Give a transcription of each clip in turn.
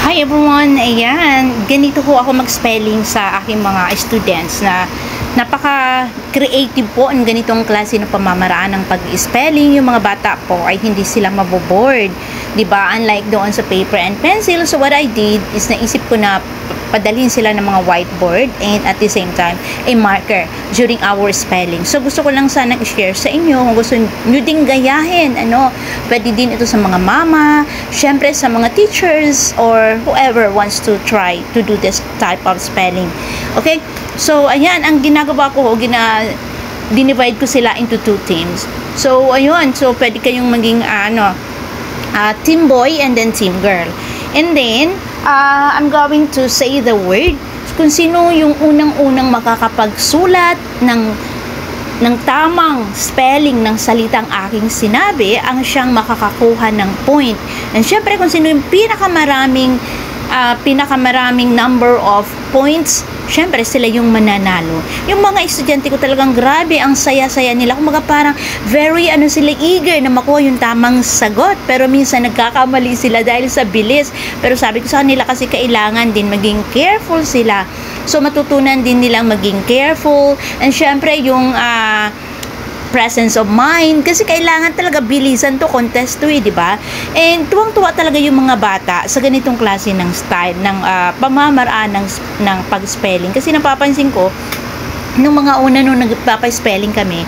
Hi everyone! Ayan, ganito po ako mag-spelling sa aking mga students na napaka-creative po ang ganitong klase ng pamamaraan ng pag-spelling. Yung mga bata po ay hindi sila maboboard. Diba? Unlike doon sa paper and pencil. So what I did is naisip ko na padalhin sila ng mga whiteboard and at the same time a marker during our spelling. So gusto ko lang sana i-share sa inyo kung gusto nyo ding gayahin. Pwede din ito sa mga mama, syempre sa mga teachers or whoever wants to try to do this type of spelling. Okay? So ayan, ang ginagawa ko, dinivide ko sila into two teams. So ayun, so pwede kayong maging team boy and then team girl. And then I'm going to say the word kung sino yung unang-unang makakapagsulat ng tamang spelling ng salitang aking sinabi, ang siyang makakakuha ng point. And syempre kung sino yung pinakamaraming number of points, syempre sila yung mananalo. Yung mga estudyante ko talagang grabe, ang saya-saya nila. Kumaga parang very sila eager na makuha yung tamang sagot. Pero minsan nagkakamali sila dahil sa bilis. Pero sabi ko sa kanila kasi kailangan din maging careful sila. So matutunan din nilang maging careful. And syempre yung presence of mind, kasi kailangan talaga bilisan to, contest to di ba? And tuwang-tuwa talaga yung mga bata sa ganitong klase ng style, ng pamamaraan ng pag-spelling. Kasi napapansin ko, nung mga una nung nagpapa-spelling kami,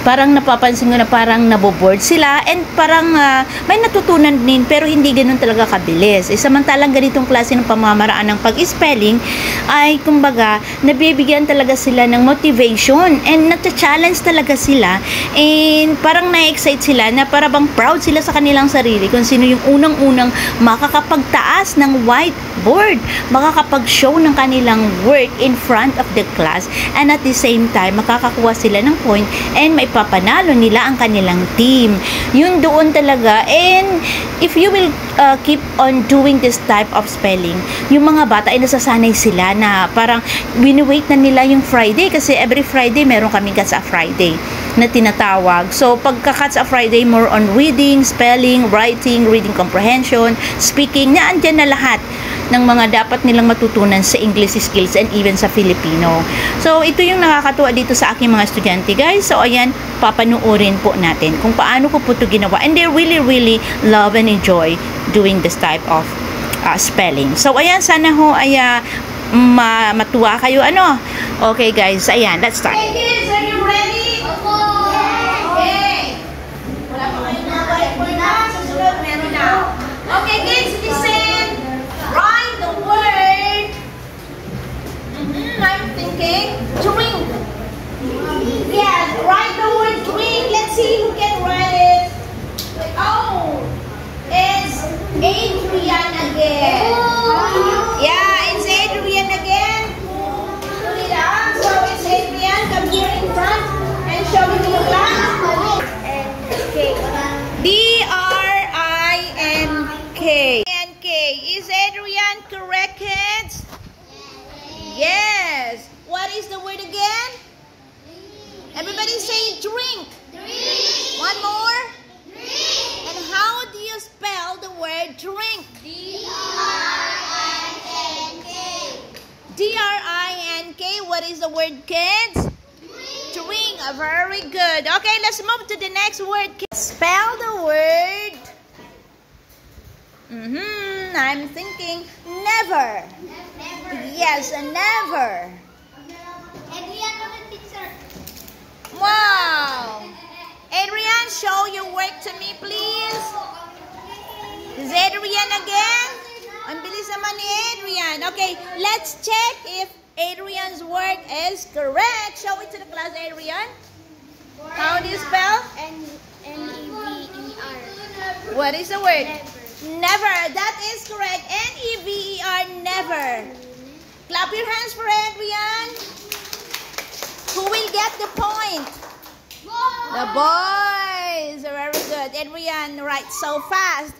parang napapansin ko na parang naboboard sila and parang may natutunan din pero hindi ganun talaga kabilis. Samantalang ganitong klase ng pamamaraan ng pag-spelling ay kumbaga nabibigyan talaga sila ng motivation and nata-challenge talaga sila and parang na-excite sila na para bang proud sila sa kanilang sarili kung sino yung unang-unang makakapagtaas ng whiteboard, makakapag-show ng kanilang work in front of the class, and at the same time makakakuha sila ng point and maipapanalo nila ang kanilang team. Yun doon talaga. And if you will keep on doing this type of spelling, yung mga bata ay nasasanay sila na parang wini-wait na nila yung Friday kasi every Friday meron kaming Katsa Friday na tinatawag. So pagka Katsa Friday, more on reading, spelling, writing, reading comprehension, speaking, na andyan na lahat ng mga dapat nilang matutunan sa English skills and even sa Filipino. So ito yung nakakatuwa dito sa aking mga estudyante, guys. So ayan, papanuorin po natin kung paano ko po ito ginawa, and they really love and enjoy doing this type of spelling. So ayan, sana ho ay matuwa kayo. Okay guys, ayan, let's start. Hey kids, are you ready? Okay. Wala pa kayo na whiteboard na. Susunod, meron na. Okay kids, listen. Write the word. I'm thinking drink. Yes, write the word drink. Let's see who can write it. Oh, it's Adrian again. Yeah, it's Adrian again. Put it on. So it's Adrian. Come here in front and show me to the class. D-R-I-N-K. Is Adrian correct, kids? Yes. What is the word again? Everybody say drink. One more. And how do you spell the word drink? D-R-I-N-K. D-R-I-N-K. What is the word, kids? Drink. Very good. Okay, let's move to the next word. Spell the word. I'm thinking never. Yes, never. Wow. Adrian, show your work to me, please. Is Adrian again? Ang bilis naman ni Adrian. Okay, let's check if Adrian's work is correct. Show it to the class, Adrian. How do you spell? N-E-V-E-R. What is the word? Never. That is correct. N-E-V-E-R, never. Clap your hands for Adrian. Who will get the point? The boys. Very good. Adrian writes so fast.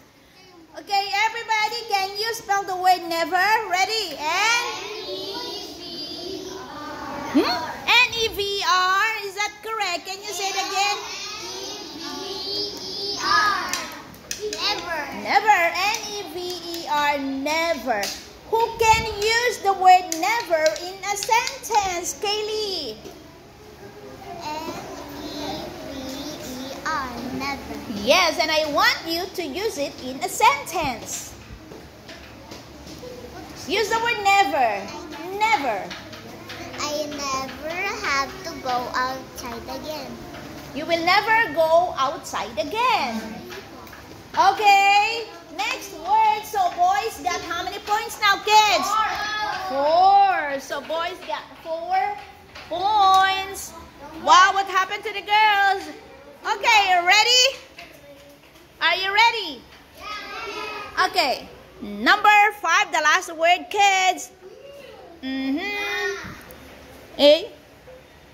Okay, everybody, can you spell the word never? Ready? N-E-V-E-R. N-E-V-E-R. Is that correct? Can you say it again? N-E-V-E-R. Never. N-E-V-E-R, never. Who can use the word never in a sentence, Kaylee? N-E-V-E-R, never. Yes, and I want you to use it in a sentence. Use the word never. Never. I never have to go outside again. You will never go outside again. Okay, next word. So boys got how many points now, kids? 4. So boys got 4 points. Wow, what happened to the girls? Okay, ready? Are you ready? Okay, number 5, the last word, kids.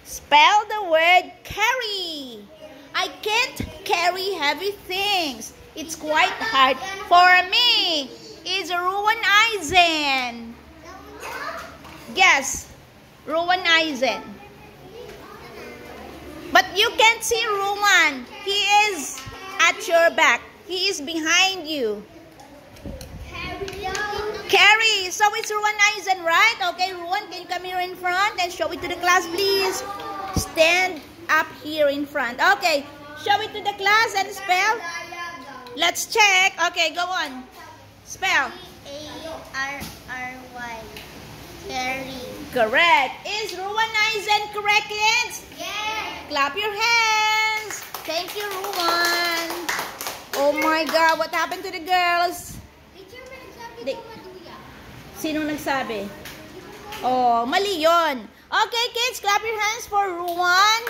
Spell the word carry. I can't carry heavy things. It's quite hard for me. Is Ruwan Eisen? Guess. Ruwan Eisen. But you can't see Ruwan. He is at your back. He is behind you. Carry. So it's Ruwan Eisen, right? Okay, Ruwan, can you come here in front and show it to the class, please? Stand up here in front. Okay, show it to the class and spell. Let's check. Okay, go on. Spell. A-R-R-Y. Carry. Correct. Is Ruwan Eisen correct, kids? Yes. Clap your hands. Thank you, Ruwan. Oh my God, what happened to the girls? Sino nagsabi? Oh, mali yun. Okay, kids, clap your hands for Ruwan.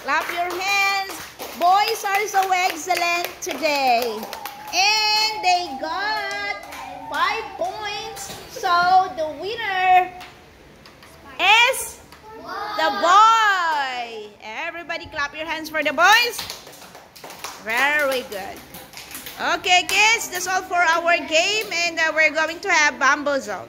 Clap your hands. Boys are so excellent today. And they got 5 points. So, the winner is the boy. Everybody clap your hands for the boys. Very good. Okay, kids, that's all for our game, and we're going to have Bamboo Zone.